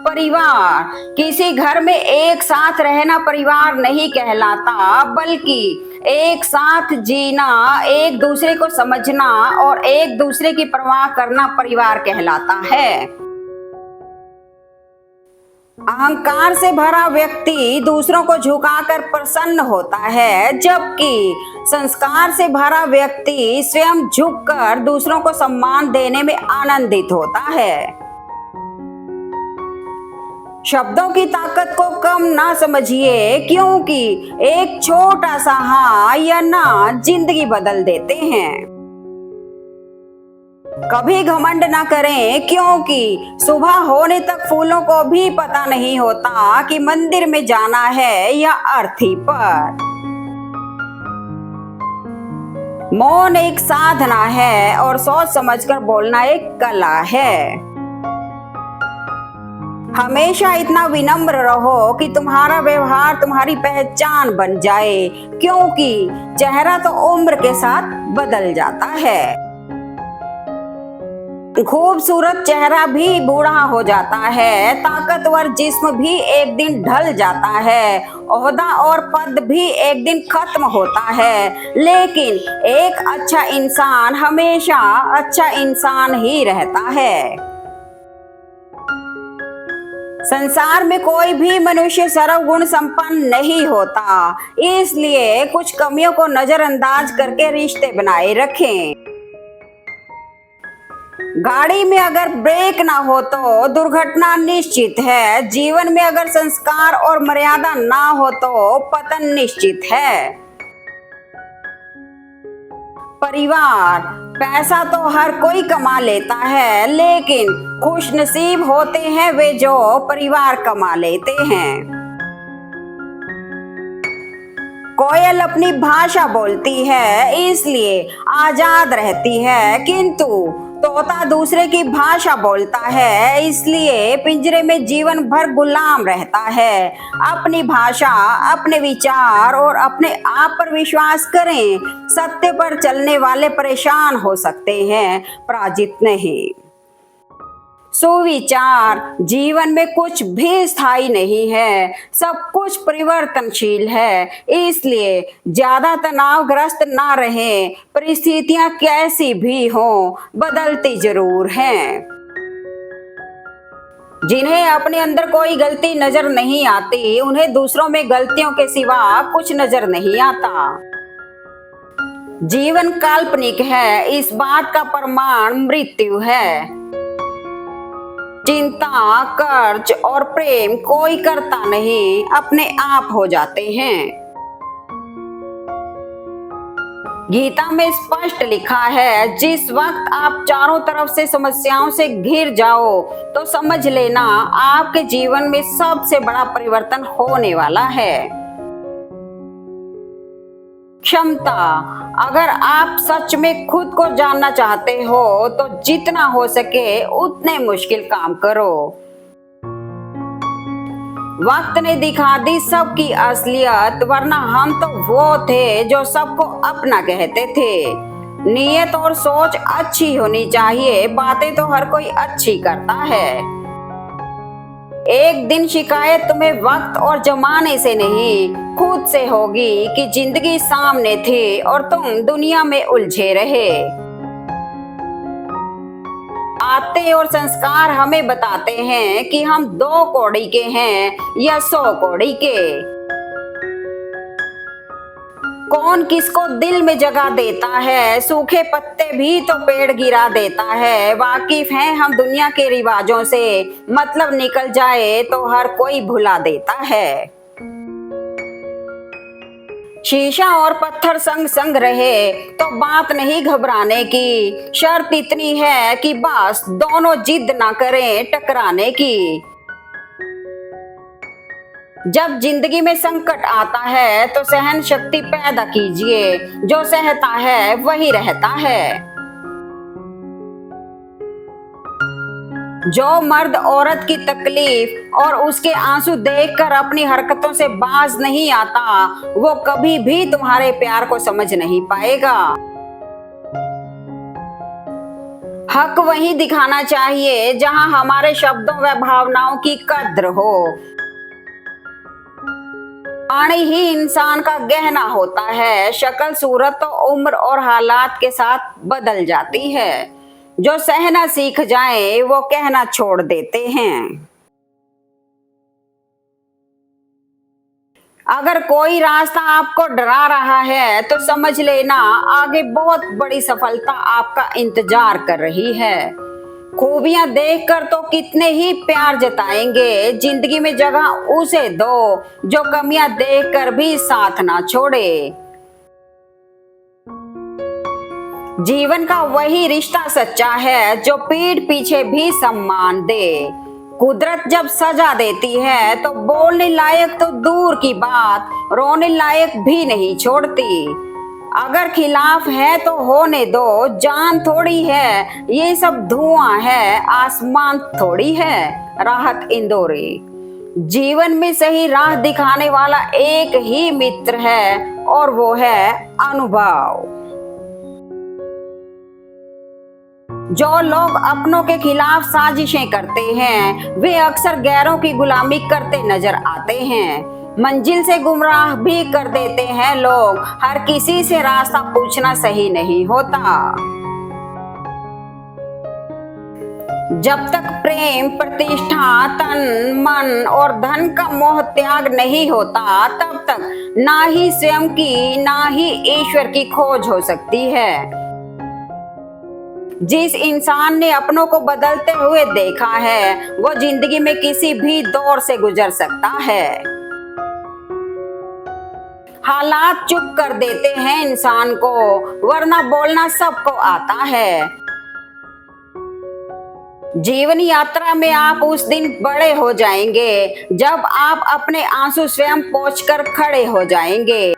परिवार किसी घर में एक साथ रहना परिवार नहीं कहलाता, बल्कि एक साथ जीना, एक दूसरे को समझना और एक दूसरे की परवाह करना परिवार कहलाता है। अहंकार से भरा व्यक्ति दूसरों को झुकाकर प्रसन्न होता है, जबकि संस्कार से भरा व्यक्ति स्वयं झुककर दूसरों को सम्मान देने में आनंदित होता है। शब्दों की ताकत को कम ना समझिए, क्योंकि एक छोटा सा हाँ या ना जिंदगी बदल देते हैं। कभी घमंड ना करें, क्योंकि सुबह होने तक फूलों को भी पता नहीं होता कि मंदिर में जाना है या अर्थी पर। मौन एक साधना है और सोच समझकर बोलना एक कला है। हमेशा इतना विनम्र रहो कि तुम्हारा व्यवहार तुम्हारी पहचान बन जाए, क्योंकि चेहरा तो उम्र के साथ बदल जाता है। खूबसूरत चेहरा भी बूढ़ा हो जाता है, ताकतवर जिस्म भी एक दिन ढल जाता है, ओहदा और पद भी एक दिन खत्म होता है, लेकिन एक अच्छा इंसान हमेशा अच्छा इंसान ही रहता है। संसार में कोई भी मनुष्य सर्वगुण संपन्न नहीं होता, इसलिए कुछ कमियों को नजरअंदाज करके रिश्ते बनाए रखें। गाड़ी में अगर ब्रेक ना हो तो दुर्घटना निश्चित है, जीवन में अगर संस्कार और मर्यादा ना हो तो पतन निश्चित है। परिवार पैसा तो हर कोई कमा लेता है, लेकिन खुशनसीब होते हैं वे जो परिवार कमा लेते हैं। कोयल अपनी भाषा बोलती है इसलिए आजाद रहती है, किंतु तोता दूसरे की भाषा बोलता है इसलिए पिंजरे में जीवन भर गुलाम रहता है। अपनी भाषा, अपने विचार और अपने आप पर विश्वास करें। सत्य पर चलने वाले परेशान हो सकते हैं, पराजित नहीं। सुविचार जीवन में कुछ भी स्थायी नहीं है, सब कुछ परिवर्तनशील है, इसलिए ज्यादा तनावग्रस्त ना रहें। परिस्थितियां कैसी भी हों, बदलती जरूर हैं। जिन्हें अपने अंदर कोई गलती नजर नहीं आती, उन्हें दूसरों में गलतियों के सिवा कुछ नजर नहीं आता। जीवन काल्पनिक है, इस बात का प्रमाण मृत्यु है। चिंता, कर्ज और प्रेम कोई करता नहीं, अपने आप हो जाते हैं। गीता में स्पष्ट लिखा है, जिस वक्त आप चारों तरफ से समस्याओं से घिर जाओ तो समझ लेना आपके जीवन में सबसे बड़ा परिवर्तन होने वाला है। क्षमता, अगर आप सच में खुद को जानना चाहते हो तो जितना हो सके उतने मुश्किल काम करो। वक्त ने दिखा दी सबकी असलियत, वरना हम तो वो थे जो सबको अपना कहते थे। नीयत और सोच अच्छी होनी चाहिए, बातें तो हर कोई अच्छी करता है। एक दिन शिकायत तुम्हें वक्त और जमाने से नहीं, खुद से होगी कि जिंदगी सामने थी और तुम दुनिया में उलझे रहे। आते और संस्कार हमें बताते हैं कि हम 2 कौड़ी के हैं या 100 कौड़ी के। कौन किसको दिल में जगह देता है, सूखे पत्ते भी तो पेड़ गिरा देता है। वाकिफ हैं हम दुनिया के रिवाजों से, मतलब निकल जाए तो हर कोई भुला देता है। शीशा और पत्थर संग संग रहे तो बात नहीं घबराने की, शर्त इतनी है कि बस दोनों जिद ना करें टकराने की। जब जिंदगी में संकट आता है तो सहन शक्ति पैदा कीजिए, जो सहता है वही रहता है। जो मर्द औरत की तकलीफ और उसके आंसू देखकर अपनी हरकतों से बाज नहीं आता, वो कभी भी तुम्हारे प्यार को समझ नहीं पाएगा। हक वहीं दिखाना चाहिए जहां हमारे शब्दों व भावनाओं की कद्र हो। वाणी ही इंसान का गहना होता है। शक्ल सूरत तो उम्र और हालात के साथ बदल जाती है। जो सहना सीख जाए वो कहना छोड़ देते हैं। अगर कोई रास्ता आपको डरा रहा है तो समझ लेना आगे बहुत बड़ी सफलता आपका इंतजार कर रही है। खूबियां देखकर तो कितने ही प्यार जताएंगे, जिंदगी में जगह उसे दो जो कमियां देखकर भी साथ ना छोड़े। जीवन का वही रिश्ता सच्चा है जो पीठ पीछे भी सम्मान दे। कुदरत जब सजा देती है तो बोलने लायक तो दूर की बात, रोने लायक भी नहीं छोड़ती। अगर खिलाफ है तो होने दो, जान थोड़ी है ये सब धुआं है, आसमान थोड़ी है। राहत इंदौरी। जीवन में सही राह दिखाने वाला एक ही मित्र है और वो है अनुभव। जो लोग अपनों के खिलाफ साजिशें करते हैं वे अक्सर गैरों की गुलामी करते नजर आते हैं। मंजिल से गुमराह भी कर देते हैं लोग। हर किसी से रास्ता पूछना सही नहीं होता। जब तक प्रेम, प्रतिष्ठा, तन, मन और धन का मोह त्याग नहीं होता तब तक ना ही स्वयं की ना ही ईश्वर की खोज हो सकती है। जिस इंसान ने अपनों को बदलते हुए देखा है वो जिंदगी में किसी भी दौर से गुजर सकता है। हालात चुप कर देते हैं इंसान को, वरना बोलना सबको आता है। जीवन यात्रा में आप उस दिन बड़े हो जाएंगे जब आप अपने आंसू स्वयं पोंछकर खड़े हो जाएंगे।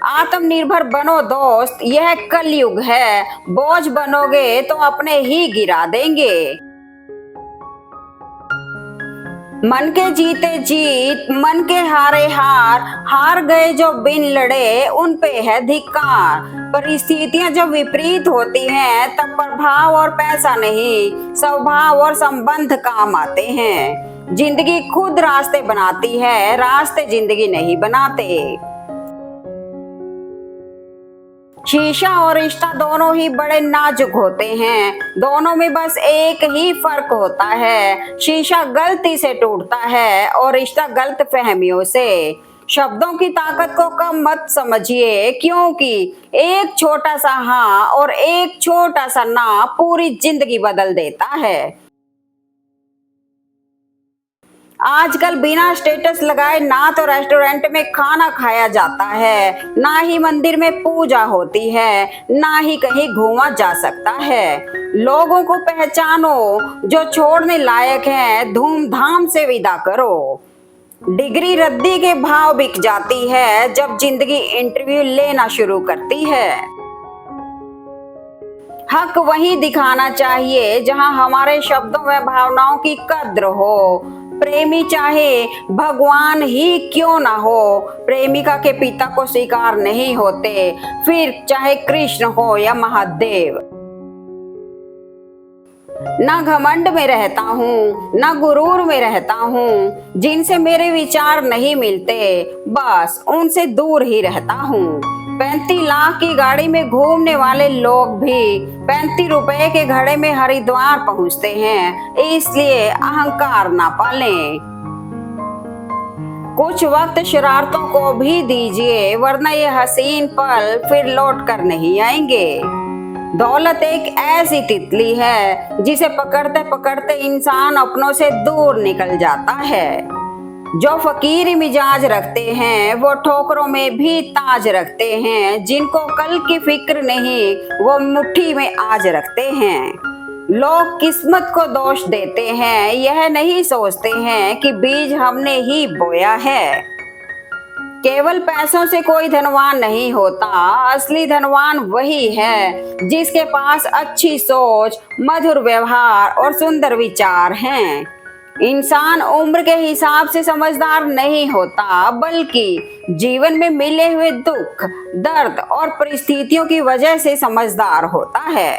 आत्मनिर्भर बनो दोस्त, यह कलयुग है। बोझ बनोगे तो अपने ही गिरा देंगे। मन के जीते जीत, मन के हारे हार, हार गए जो बिन लड़े उन पे है धिक्कार। परिस्थितियां जब विपरीत होती हैं तब प्रभाव और पैसा नहीं, स्वभाव और संबंध काम आते हैं। जिंदगी खुद रास्ते बनाती है, रास्ते जिंदगी नहीं बनाते। शीशा और रिश्ता दोनों ही बड़े नाजुक होते हैं। दोनों में बस एक ही फर्क होता है, शीशा गलती से टूटता है और रिश्ता गलत फहमियों से। शब्दों की ताकत को कम मत समझिए, क्योंकि एक छोटा सा हाँ और एक छोटा सा ना पूरी जिंदगी बदल देता है। आजकल बिना स्टेटस लगाए ना तो रेस्टोरेंट में खाना खाया जाता है, ना ही मंदिर में पूजा होती है, ना ही कहीं घूमा जा सकता है। लोगों को पहचानो, जो छोड़ने लायक है धूमधाम से विदा करो। डिग्री रद्दी के भाव बिक जाती है जब जिंदगी इंटरव्यू लेना शुरू करती है। हक वहीं दिखाना चाहिए जहां हमारे शब्दों व भावनाओं की कद्र हो। प्रेमी चाहे भगवान ही क्यों ना हो, प्रेमिका के पिता को स्वीकार नहीं होते, फिर चाहे कृष्ण हो या महादेव। ना घमंड में रहता हूँ ना गुरूर में रहता हूँ, जिनसे मेरे विचार नहीं मिलते बस उनसे दूर ही रहता हूँ। 35 लाख की गाड़ी में घूमने वाले लोग भी 35 रुपए के घड़े में हरिद्वार पहुंचते हैं, इसलिए अहंकार ना पालें। कुछ वक्त शरारतों को भी दीजिए, वरना ये हसीन पल फिर लौट कर नहीं आएंगे। दौलत एक ऐसी तितली है जिसे पकड़ते पकड़ते इंसान अपनों से दूर निकल जाता है। जो फकीरी मिजाज रखते हैं वो ठोकरों में भी ताज रखते हैं, जिनको कल की फिक्र नहीं वो मुट्ठी में आज रखते हैं। लोग किस्मत को दोष देते हैं, यह नहीं सोचते हैं कि बीज हमने ही बोया है। केवल पैसों से कोई धनवान नहीं होता, असली धनवान वही है जिसके पास अच्छी सोच, मधुर व्यवहार और सुंदर विचार हैं। इंसान उम्र के हिसाब से समझदार नहीं होता, बल्कि जीवन में मिले हुए दुख, दर्द और परिस्थितियों की वजह से समझदार होता है।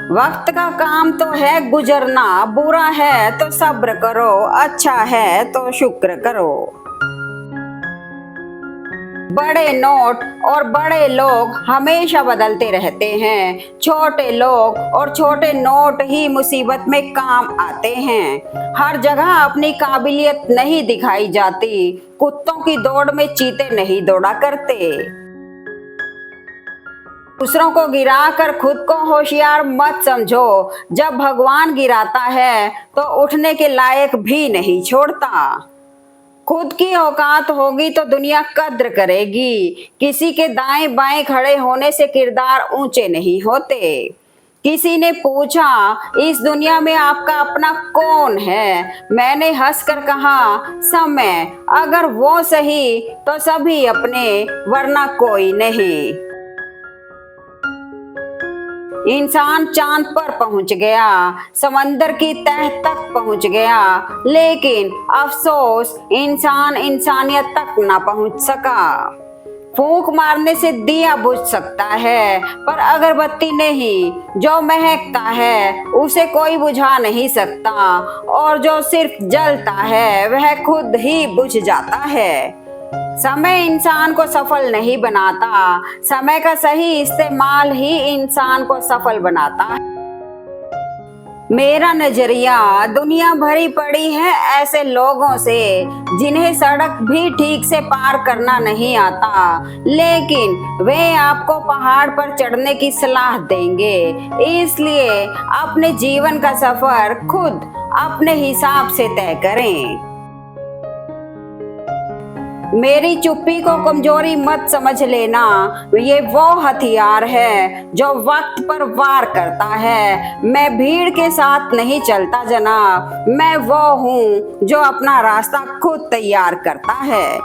वक्त का काम तो है गुजरना, बुरा है तो सब्र करो, अच्छा है तो शुक्र करो। बड़े नोट और बड़े लोग हमेशा बदलते रहते हैं, छोटे लोग और छोटे नोट ही मुसीबत में काम आते हैं। हर जगह अपनी काबिलियत नहीं दिखाई जाती, कुत्तों की दौड़ में चीते नहीं दौड़ा करते। दूसरों को गिराकर खुद को होशियार मत समझो, जब भगवान गिराता है तो उठने के लायक भी नहीं छोड़ता। खुद की औकात होगी तो दुनिया कद्र करेगी, किसी के दाएं बाएं खड़े होने से किरदार ऊंचे नहीं होते। किसी ने पूछा, इस दुनिया में आपका अपना कौन है? मैंने हंसकर कहा, समय। अगर वो सही तो सभी अपने, वरना कोई नहीं। इंसान चांद पर पहुंच गया, समंदर की तह तक पहुंच गया, लेकिन अफसोस इंसान इंसानियत तक ना पहुंच सका। फूंक मारने से दिया बुझ सकता है, पर अगरबत्ती नहीं। जो महकता है उसे कोई बुझा नहीं सकता, और जो सिर्फ जलता है वह खुद ही बुझ जाता है। समय इंसान को सफल नहीं बनाता, समय का सही इस्तेमाल ही इंसान को सफल बनाता है। मेरा नजरिया दुनिया भरी पड़ी है ऐसे लोगों से जिन्हें सड़क भी ठीक से पार करना नहीं आता, लेकिन वे आपको पहाड़ पर चढ़ने की सलाह देंगे। इसलिए अपने जीवन का सफर खुद अपने हिसाब से तय करें। मेरी चुप्पी को कमजोरी मत समझ लेना, ये वो हथियार है जो वक्त पर वार करता है। मैं भीड़ के साथ नहीं चलता जनाब, मैं वो हूँ जो अपना रास्ता खुद तैयार करता है।